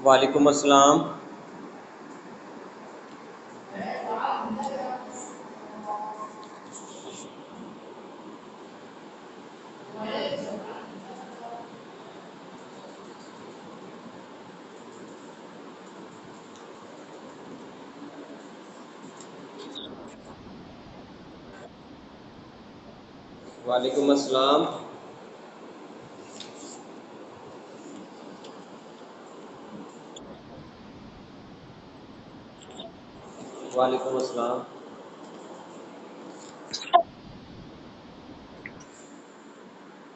وعلیکم السلام. وعلیکم السلام. وعلیکم السلام.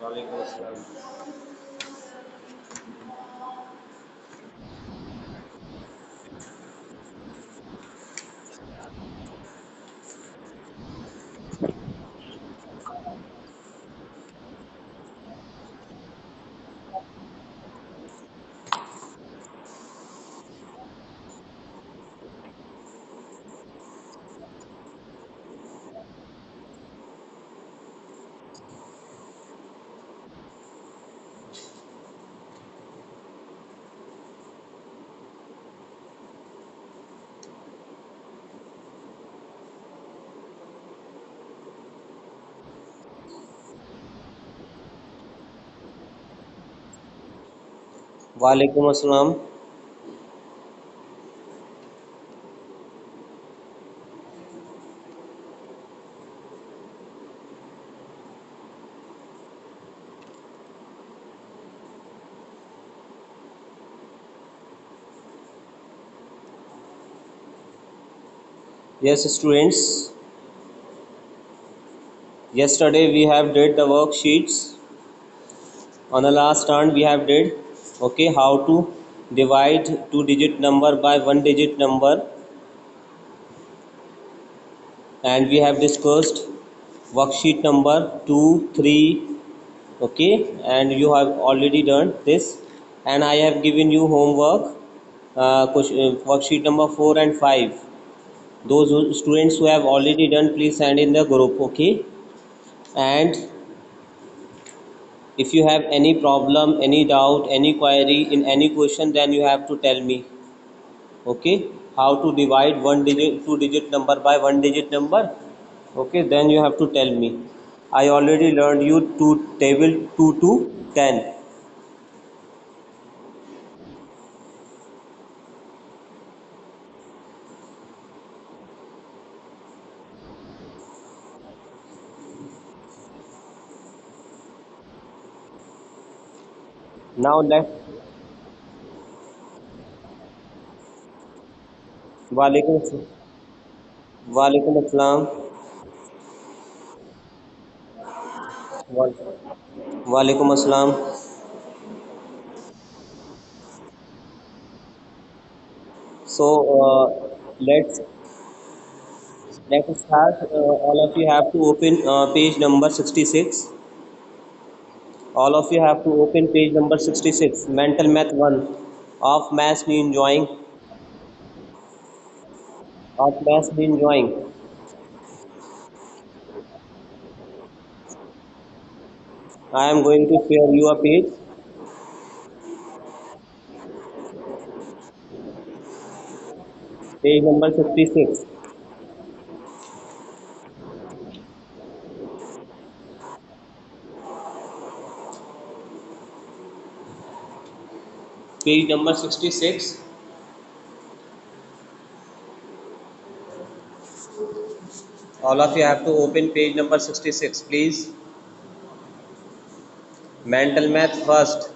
وعلیکم السلام. وعلیکم السلام. Yes, students. Yesterday we have did the worksheets. On the last turn we have did okay how to divide two-digit number by one-digit number, and we have discussed worksheet number 2, 3. Okay, and you have already done this, and I have given you homework worksheet number 4 and 5. Those students who have already done, please send in the group. Okay, and if you have any problem, any doubt, any query in any question, then you have to tell me. Okay, how to divide one digit two digit number by one digit number. Okay, then you have to tell me. I already learned you to table 2 to 10. Now let's. Walaikum Walaikum Assalam. Walaikum Assalam. So let's start. All of you have to open page number 66. All of you have to open page number 66. Mental Math 1 of Maths Me Enjoying. Of Maths Me Enjoying. I am going to share you a page. Page number 66. Page number 66. All of you have to open page number 66, please. Mental Math first.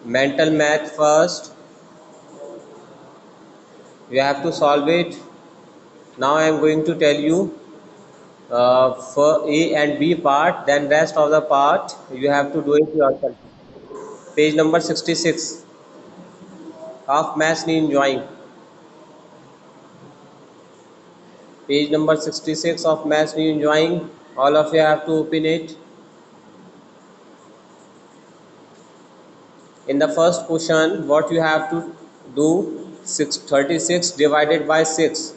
Mental Math first. You have to solve it. Now I am going to tell you for A and B part, then rest of the part you have to do it yourself. Page number 66 of Maths Me Enjoying. Page number 66 of Maths Me Enjoying. All of you have to open it. In the first question, what you have to do, 36 divided by 6.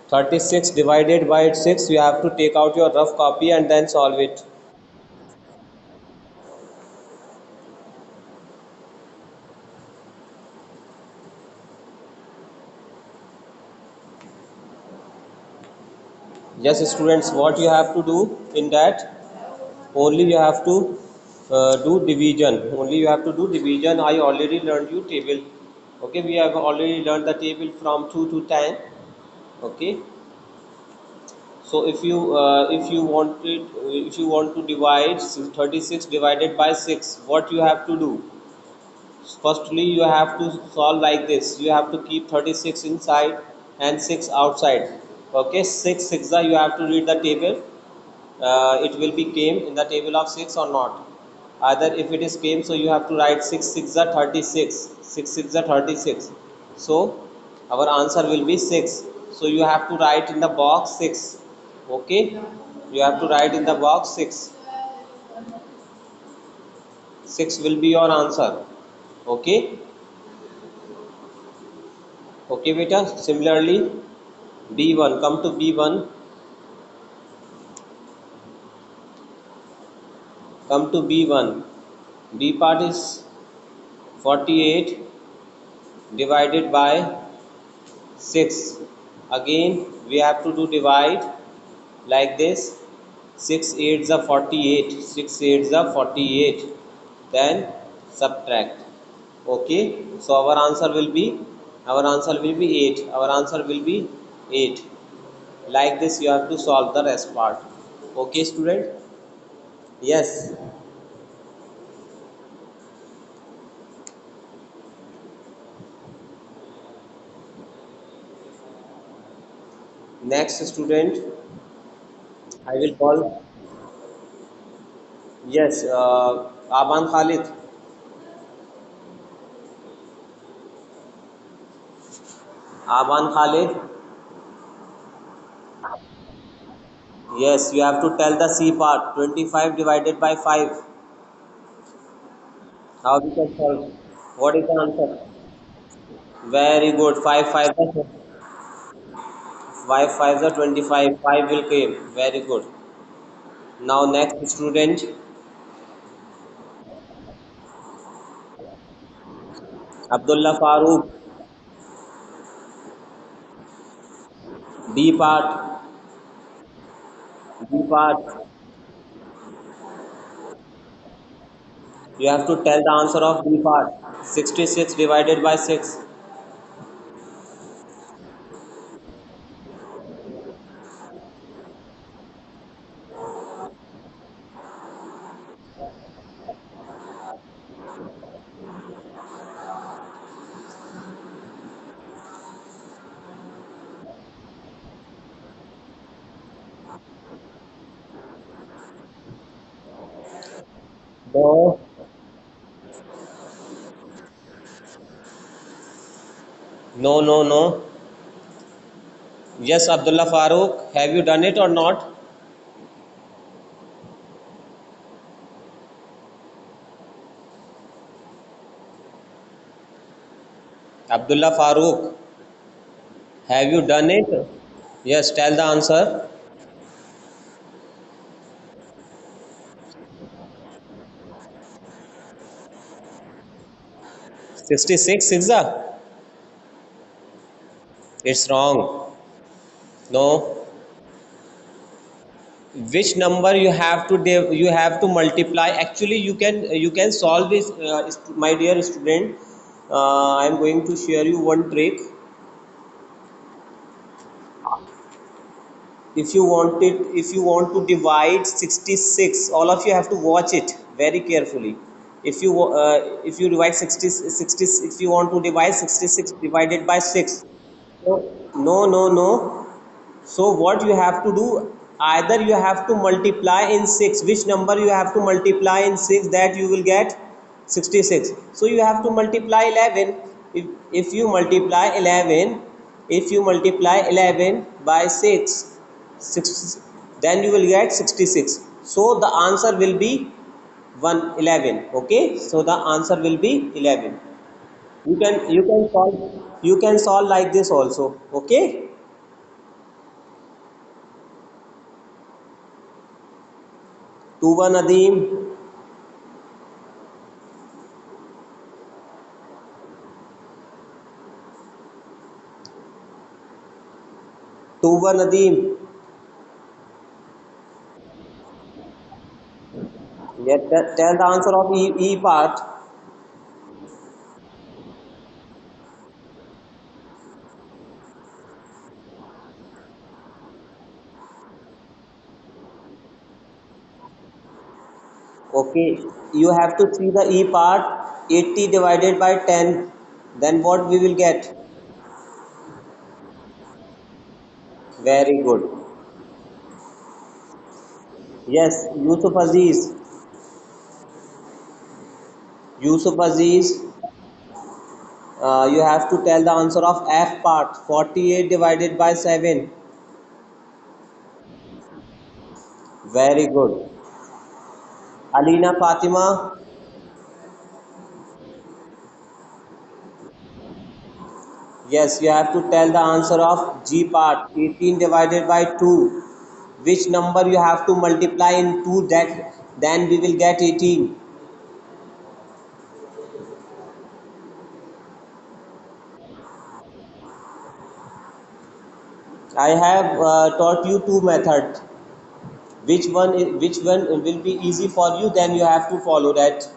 36 divided by 6, you have to take out your rough copy and then solve it. Yes, students, what you have to do in that, only you have to do division. Only you have to do division. I already learned you table. Okay, we have already learned the table from 2 to 10. Okay, so if you want to divide 36 divided by 6, what you have to do, firstly you have to solve like this. You have to keep 36 inside and 6 outside. Okay, 6 6 you have to read the table. It will be came in the table of 6 or not. Either if it is came, so you have to write 6 6 are 36, 6 6 are 36. So our answer will be 6. So you have to write in the box 6. Okay, you have to write in the box 6. 6 will be your answer. Okay. Okay beta, similarly b1, come to b1. Come to b1. B part is 48 divided by 6. Again we have to do divide like this. 6 8s are 48, 6 8s are 48, then subtract. Okay, so our answer will be 8. Our answer will be 8. Like this you have to solve the rest part. Okay student. Yes. Next student, I will call. Yes, Aban Khalid. Aban Khalid. Yes, you have to tell the C part. 25 divided by 5. How we can solve? What is the answer? Very good. 5 5 5 5 are 25. 5 will came. Very good. Now next student, Abdullah Farooq. D part. D part. You have to tell the answer of D part. 66 divided by 6. No, no, no, no. Yes, Abdullah Farooq, have you done it or not? Abdullah Farooq, have you done it? Yes, tell the answer. 66 Sixa? It's wrong. No. Which number you have to you have to multiply? Actually, you can solve this, my dear student. I am going to share you one trick. If you want to divide 66, all of you have to watch it very carefully. If you divide 60, if you want to divide 66 divided by 6. So, no, no, no. So what you have to do, either you have to multiply in 6. Which number you have to multiply in 6 that you will get 66? So you have to multiply 11. If you multiply 11, if you multiply 11 by 6, then you will get 66. So the answer will be 1 11. Okay, so the answer will be 11. You can solve like this also. Okay. Tuba Nadeem. Tuba Nadeem. Yeah, tell the answer of E part. Okay, you have to see the E part. 80 divided by 10, then what we will get? Very good. Yes, Yusuf Aziz, you have to tell the answer of F part. 48 divided by 7. Very good. Alina Fatima. Yes, you have to tell the answer of G part. 18 divided by 2. Which number you have to multiply in 2, that then we will get 18. I have taught you two methods. Which one will be easy for you, then you have to follow that.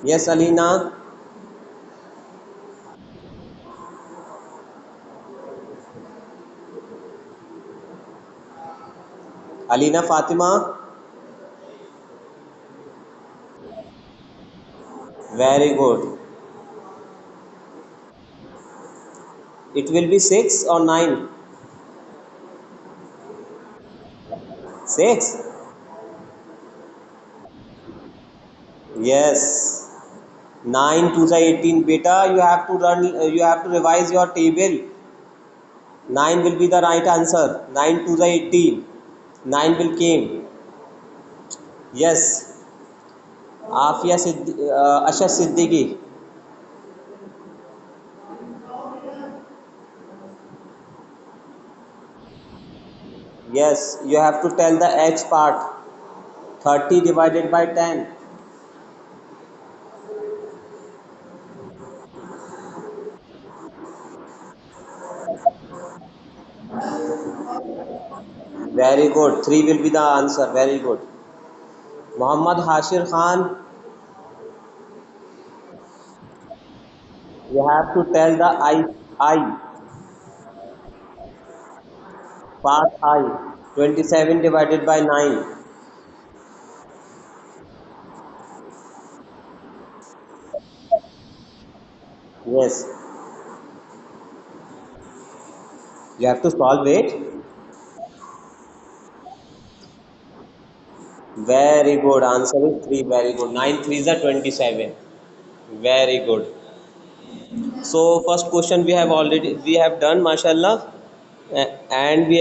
Yes, Alina. Alina Fatima. Very good. It will be 6 or 9? 6. Yes. 9 to the 18, beta. You have to revise your table. 9 will be the right answer. 9 to the 18. 9 will came. Yes. Asha Siddiqui. Yes, you have to tell the H part. 30 divided by 10. Very good. 3 will be the answer. Very good. Muhammad Hashir Khan, you have to tell the I part I. 27 divided by 9. Yes, you have to solve it. Very good. Answer is 3. Very good. 9 3s are 27. Very good. So first question we have done, mashallah. And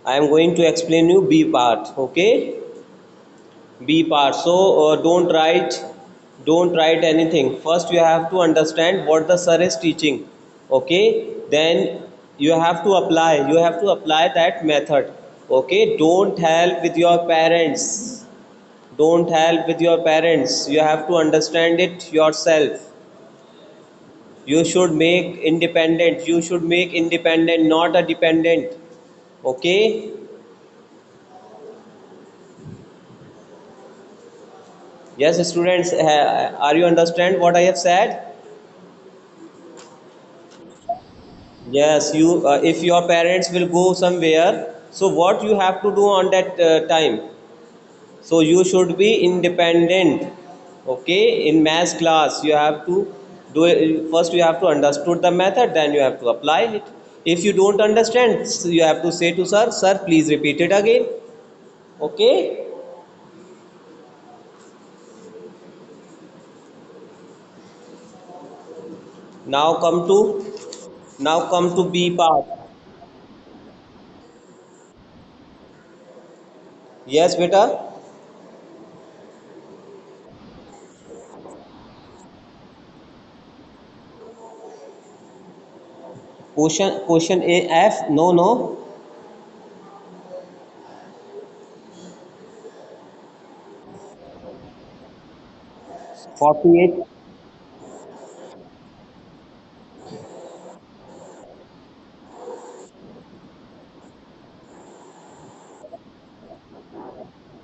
I am going to explain you B part. Okay. B part. So don't write anything. First you have to understand what the sir is teaching. Okay. Then you have to apply that method. Okay. Don't help with your parents. You have to understand it yourself. You should make independent, not a dependent. Okay. Yes, students, are you understand what I have said? Yes, if your parents will go somewhere, so what you have to do on that time? So you should be independent. Okay, in math class you have to do it. First you have to understood the method, then you have to apply it. If you don't understand, so you have to say to sir, sir, please repeat it again. Okay. Now come to now come to B part. Yes beta. Question A F. No, no. 48.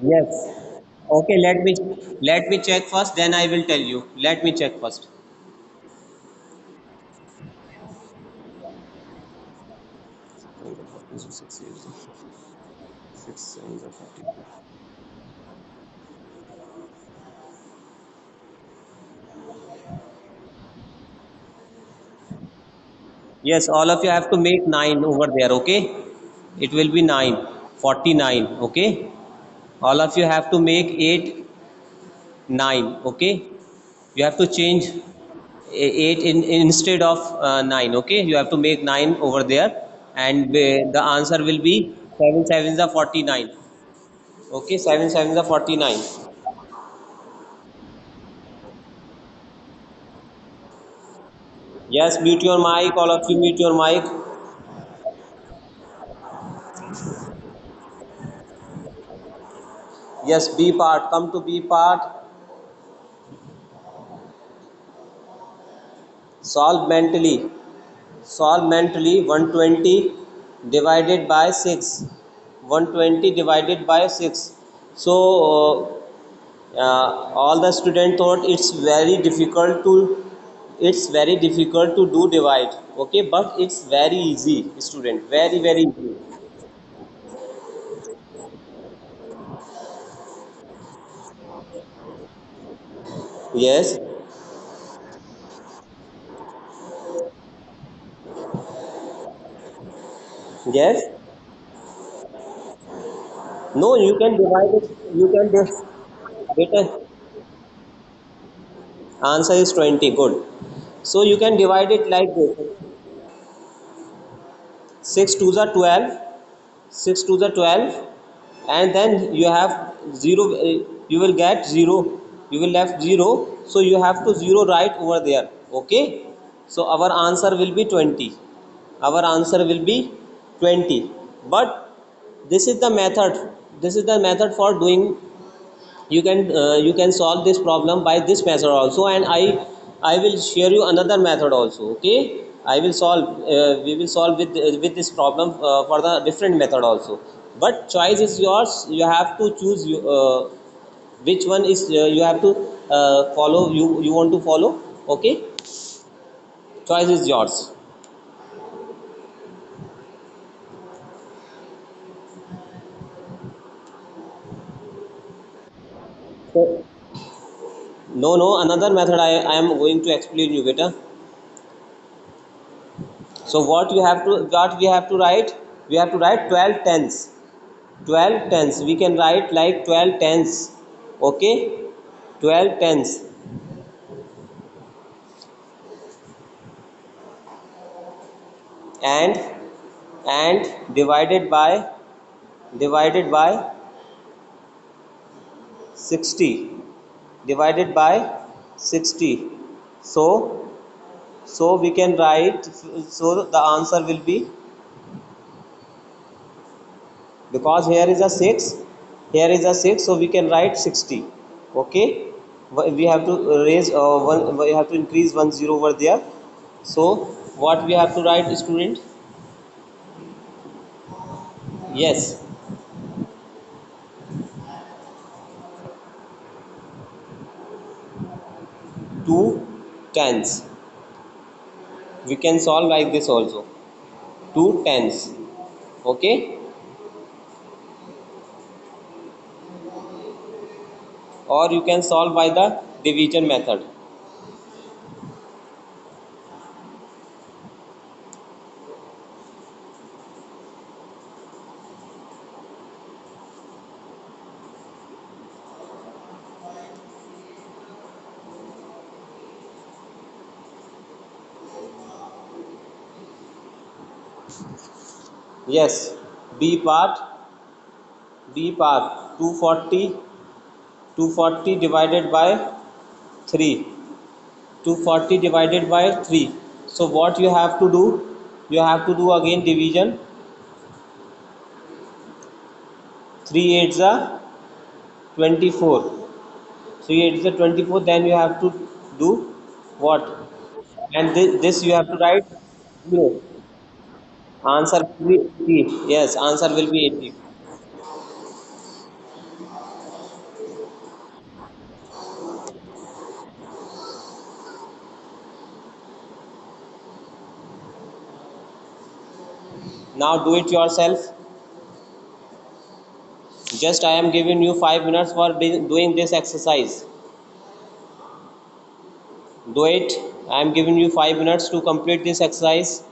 Yes. Okay, let me check first, then I will tell you. Let me check first. Yes, all of you have to make 9 over there, okay? It will be 9. 49, okay? All of you have to make 8, 9, okay? You have to change 8 instead of 9, okay? You have to make 9 over there, and the answer will be 7 sevens are 49. Okay, 7 sevens are 49. Yes, mute your mic, all of you mute your mic. Yes, B part, come to B part. Solve mentally. Solve mentally 120 divided by 6. 120 divided by 6. So, all the student thought it's very difficult to do divide. Okay, but it's very easy, student. Very, very easy. Yes, yes. No, you can divide it. You can better. Answer is 20. Good. So you can divide it like this. 6 to the 12. 6 to the 12, and then you have 0. You will get 0. You will left 0. So you have to 0 right over there. Okay. So our answer will be 20. Our answer will be 20. But this is the method. This is the method for doing. You can solve this problem by this method also, and I will share you another method also. Okay, I will solve we will solve with this problem for the different method also. But choice is yours. You have to choose which one is you have to follow. You want to follow. Okay, choice is yours. So, no, another method I am going to explain you better. So what we have to write, we have to write 12 tens. 12 tens, we can write like 12 tens. Okay, 12 tens, and divided by 60, divided by 60. So we can write, so the answer will be, because here is a 6, here is a 6, so we can write 60. Okay, we have to raise one, we have to increase 10 over there. So what we have to write, student? Yes, 2 tens. We can solve like this also. 2 tens. Okay, or you can solve by the division method. Yes, b part, b part. 240, 240 divided by 3. 240 divided by 3. So what you have to do, you have to do again division. 3 8s are 24. 3 8s are 24. Then you have to do what? And this you have to write 0. Answer will be 80. Yes, answer will be 80. Now do it yourself. Just I am giving you 5 minutes for doing this exercise. Do it. I am giving you 5 minutes to complete this exercise.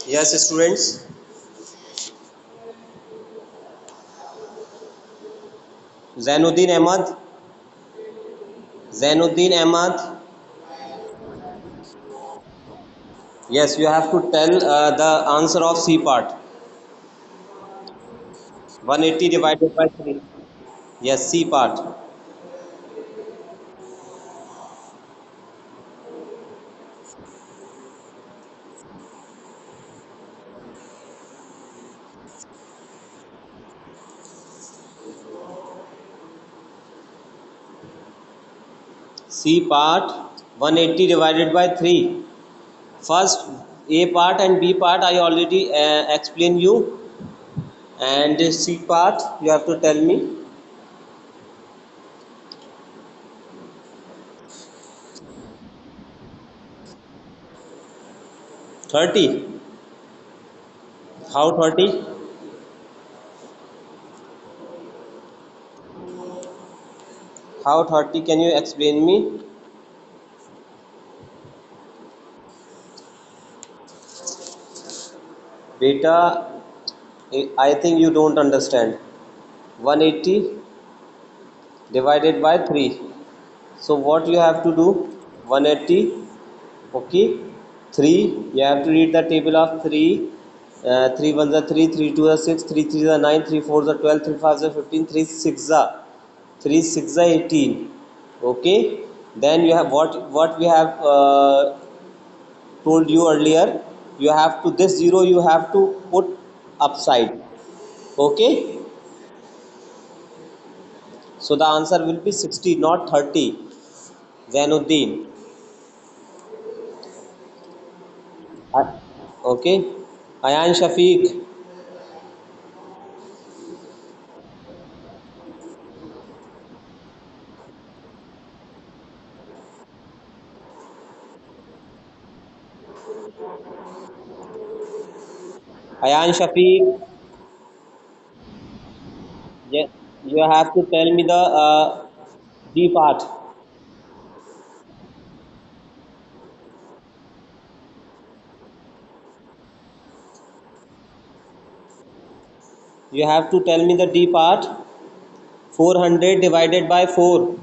Yes, students. Zainuddin Ahmad. Zainuddin Ahmad. Yes, you have to tell the answer of C part. 180 divided by 3. Yes, C part. C part 180 divided by 3. First A part and B part I already explained you, and C part you have to tell me. 30. How 30? How 30? Can you explain me? Beta, I think you don't understand. 180 divided by 3. So what you have to do? 180. Okay. 3. You have to read the table of 3. 3 1s are 3, 3 2 are 6, 3 3 are 9, 3 4 are 12, 3 5 are 15, 3 6 are 3 6 are 18. Okay. Then you have what we have told you earlier. You have to, this 0 you have to put upside. Okay. So the answer will be 60, not 30. Zainuddin. Okay. Ayan Shafiq. Ayan Shafiq, you have to tell me the D part. You have to tell me the D part. 400 divided by 4.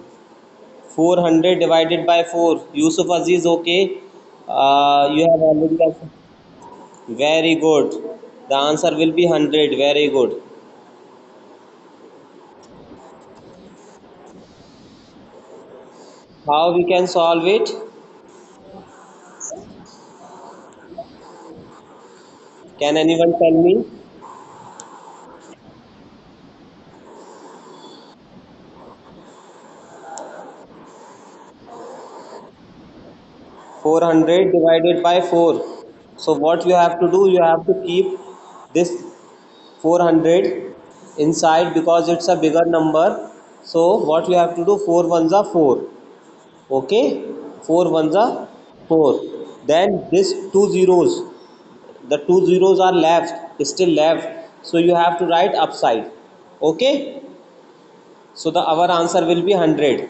400 divided by 4. Yusuf Aziz, okay. You have already answered. Very good. The answer will be 100. Very good. How we can solve it? Can anyone tell me? 400 divided by 4. So what you have to do, you have to keep this 400 inside because it's a bigger number. So what you have to do, 4 ones are 4. Okay, 4 ones are 4. Then this two zeros, the two zeros are left, still left. So you have to write upside. Okay, so the our answer will be 100.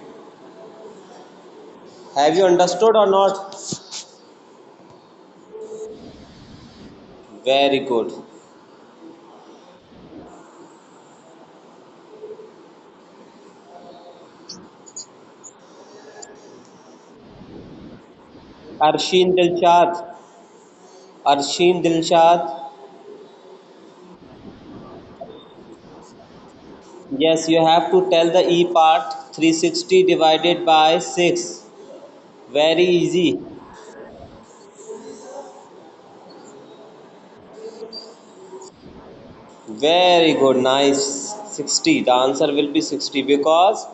Have you understood or not? Very good. Arshin Dilshad. Arshin Dilshad. Yes, you have to tell the E part. 360 divided by 6. Very easy. Very good. Nice. 60. The answer will be 60 because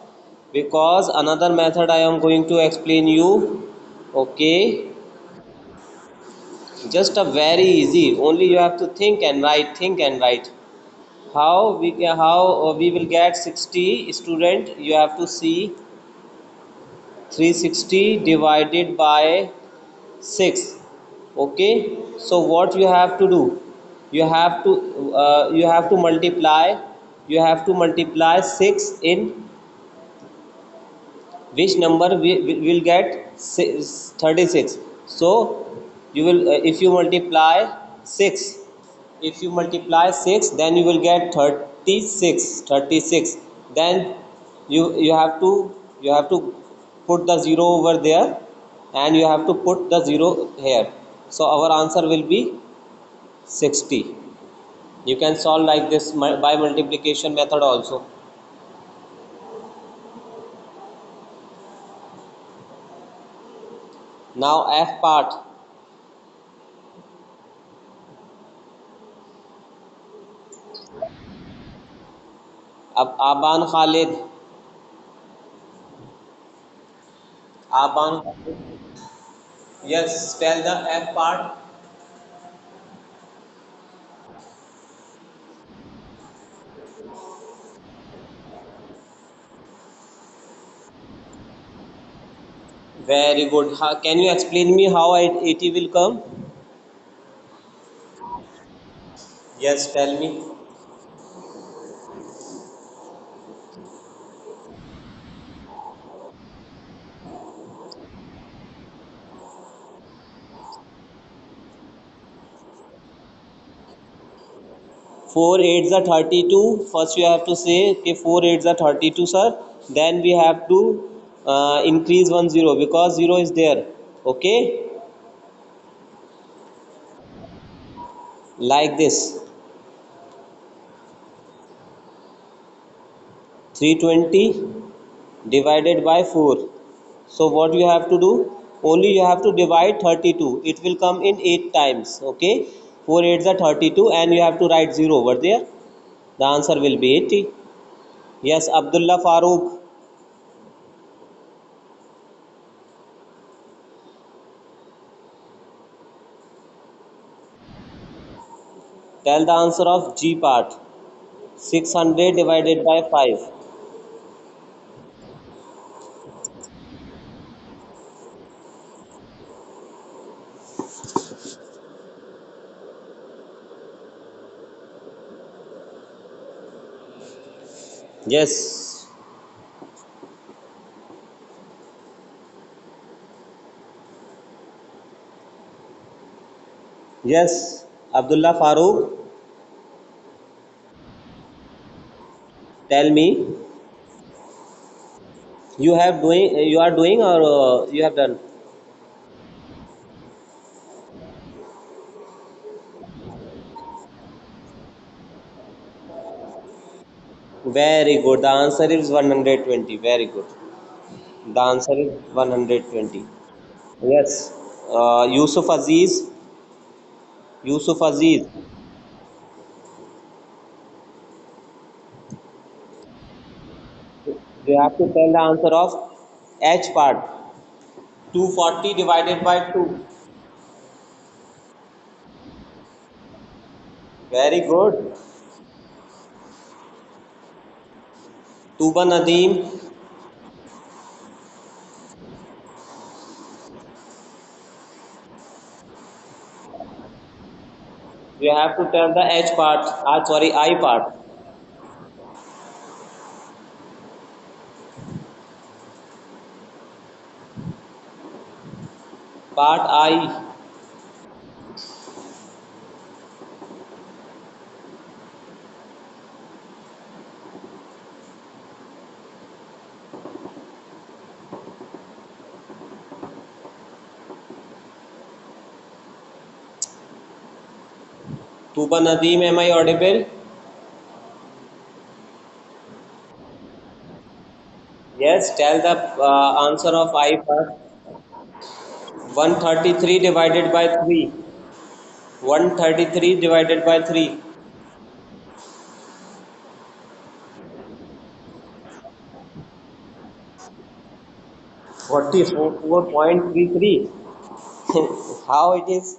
another method I am going to explain you. Okay. Just a very easy. Only you have to think and write. Think and write. How we will get 60 student? You have to see 360 divided by 6. Okay, so what you have to do, you have to multiply 6 in which number we will get 36. So you will if you multiply 6, then you will get 36. Then you have to put the zero over there, and you have to put the zero here. So our answer will be 60. You can solve like this by multiplication method also. Now F part. Aban Khalid. Aban. Yes, tell the F part. Very good. Can you explain me how 80 will come? Yes, tell me. 4 8s are 32. First you have to say okay, 4 8s are 32, sir. Then we have to increase one zero because zero is there. Okay, like this. 320 divided by 4. So what you have to do, only you have to divide 32. It will come in 8 times. Okay, 4 8s are 32 and you have to write 0 over there. The answer will be 80. Yes, Abdullah Farooq. Tell the answer of G part. 600 divided by 5. Yes. Yes. Abdullah Farooq, tell me. You are doing, or you have done? Very good. The answer is 120. Very good. The answer is 120. Yes. Yusuf Aziz. Yusuf Aziz. You have to tell the answer of H part. 240 divided by 2. Very good. Tuba Nadeem. You have to tell the H part. Sorry, I part. Part I. Tuba Nadeem, am I audible? Yes, tell the answer of I part. 133 divided by 3. 133 divided by 3. 44.33. How it is?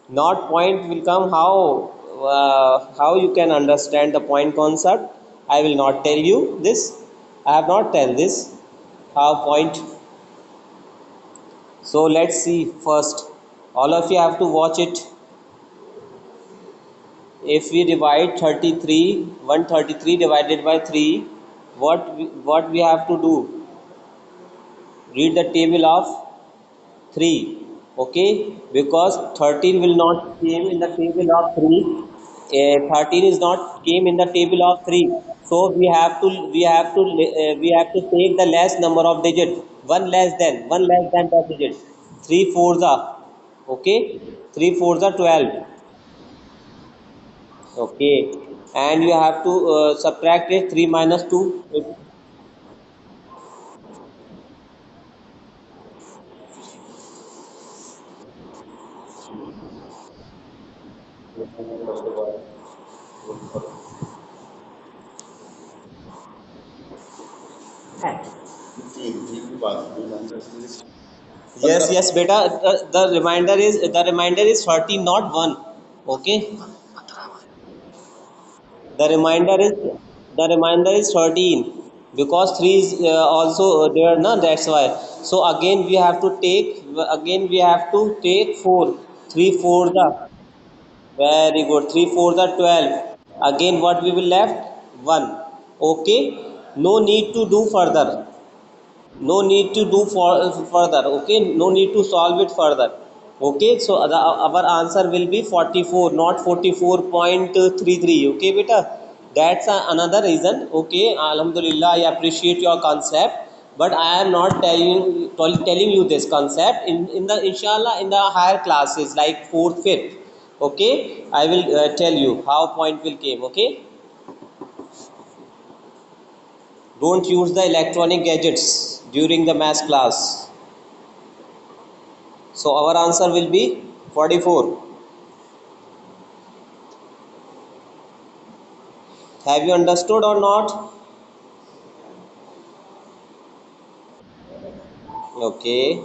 Not point will come. How you can understand the point concept? I will not tell you this. I have not tell this. How point? So let's see first. All of you have to watch it. If we divide 33, 133 divided by 3, what we have to do? Read the table of 3. Okay, because 13 will not came in the table of 3. 13 is not came in the table of 3, so we have to take the less number of digits, one less than the digit. 3 fours are, okay, 3 fours are 12. Okay, and you have to subtract it, 3 minus 2. Yes, yes, beta. The reminder is 13, not 1. Okay, the reminder is the reminder is 13, because 3 is also there, na, that's why. So again we have to take 4. 3 4 the, very good, 3 4 the 12. Again what we will left? 1. Okay, no need to do further. No need to do further. Okay, no need to solve it further. Okay, so our answer will be 44, not 44.33. Okay beta, that's another reason. Okay, alhamdulillah, I appreciate your concept, but I am not telling you this concept in the inshallah in the higher classes like 4th 5th. Okay, I will tell you how point will came. Okay, don't use the electronic gadgets during the math class. So our answer will be 44. Have you understood or not? Okay.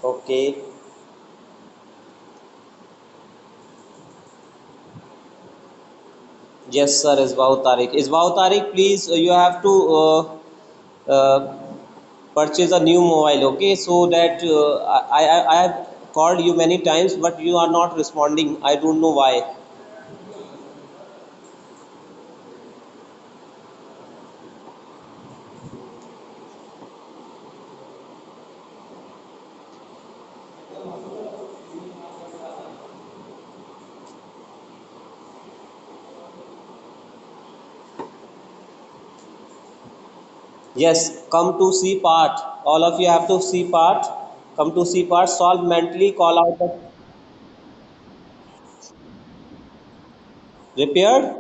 Okay. Yes, sir. Isbao Tariq. Isbao Tariq, please. You have to uh, purchase a new mobile. Okay, so that I have called you many times, but you are not responding. I don't know why. Yes, come to C part. All of you have to C part. Come to C part. Solve mentally. Call out the repaired.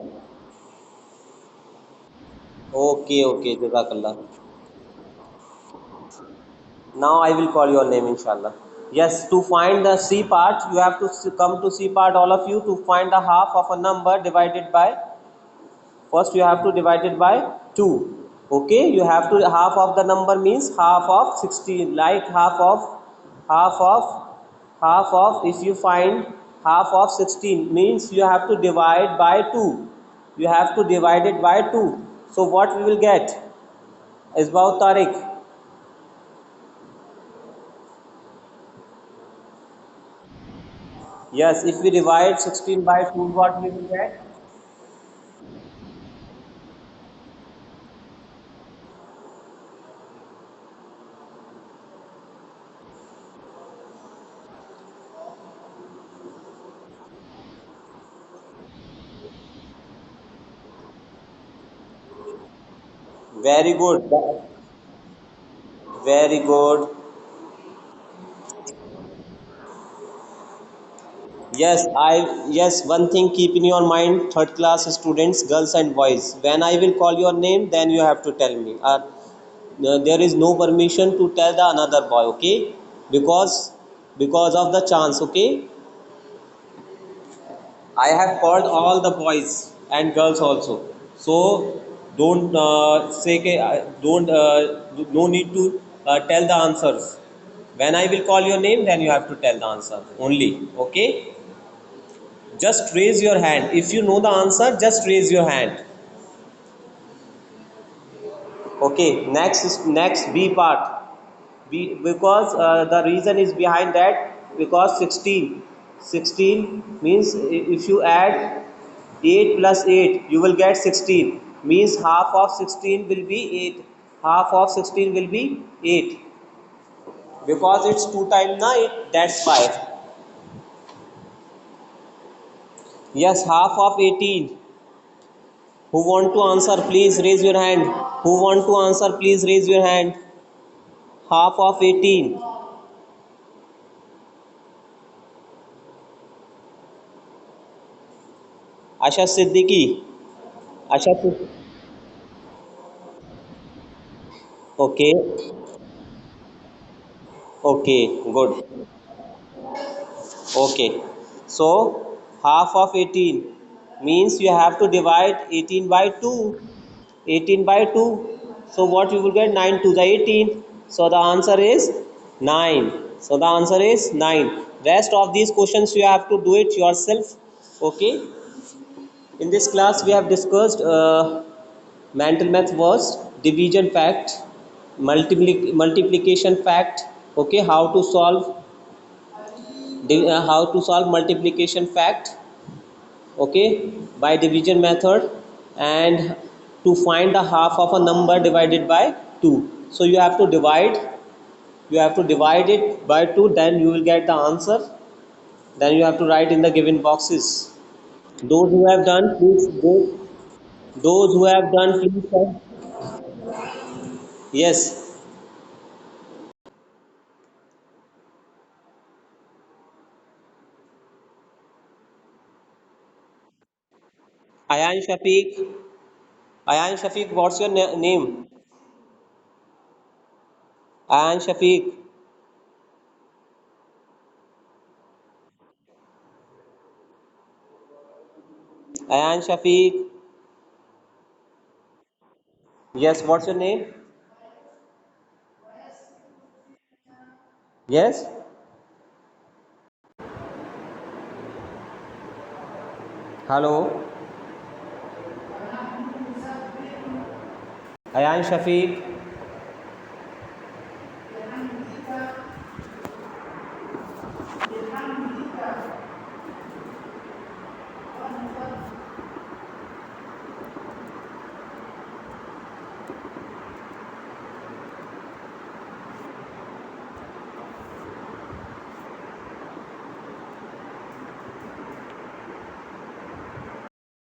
Okay, okay. Jazakallah. Now I will call your name, inshallah. Yes, to find the C part, you have to come to C part, all of you, to find the half of a number divided by. First, you have to divide it by 2. Okay, you have to, half of the number means half of 16, like half of half of, if you find half of 16 means you have to divide by 2. You have to divide it by 2. So what we will get is about Tariq. Yes, if we divide 16 by 2, what we will get? Very good. Very good. Yes, one thing keep in your mind, third class students, girls and boys. When I will call your name, then you have to tell me. There is no permission to tell the another boy, okay? Because because of the chance, okay? I have called all the boys and girls also. So don't say don't no need to tell the answers. When I will call your name, then you have to tell the answer only. Okay? Just raise your hand. If you know the answer, just raise your hand. Okay. Next B part. B, because the reason is behind that, because 16 means if you add 8 plus 8, you will get 16. Means half of 16 will be 8. Half of 16 will be 8. Because it's 2 times 9, that's why. Yes, half of 18. Who want to answer, please raise your hand. Who want to answer, please raise your hand. Half of 18. Asha Siddiqui. Asha Siddiqui. Okay, okay, good. Okay. So half of 18 means you have to divide 18 by 2. 18 by 2. So what you will get, 9 to the 18. So the answer is 9. So the answer is 9. Rest of these questions you have to do it yourself. Okay. In this class we have discussed mental math was division fact, multiplication fact. Okay, how to solve multiplication fact, okay, by division method, and to find the half of a number divided by 2. So you have to divide it by 2, then you will get the answer. Then you have to write in the given boxes. Those who have done, please go. Those who have done, please sir. Yes. Ayan Shafiq. Ayan Shafiq, what's your name? Ayan Shafiq. Ayan Shafiq. Yes, what's your name? Yes. Hello. Ayan Shafiq.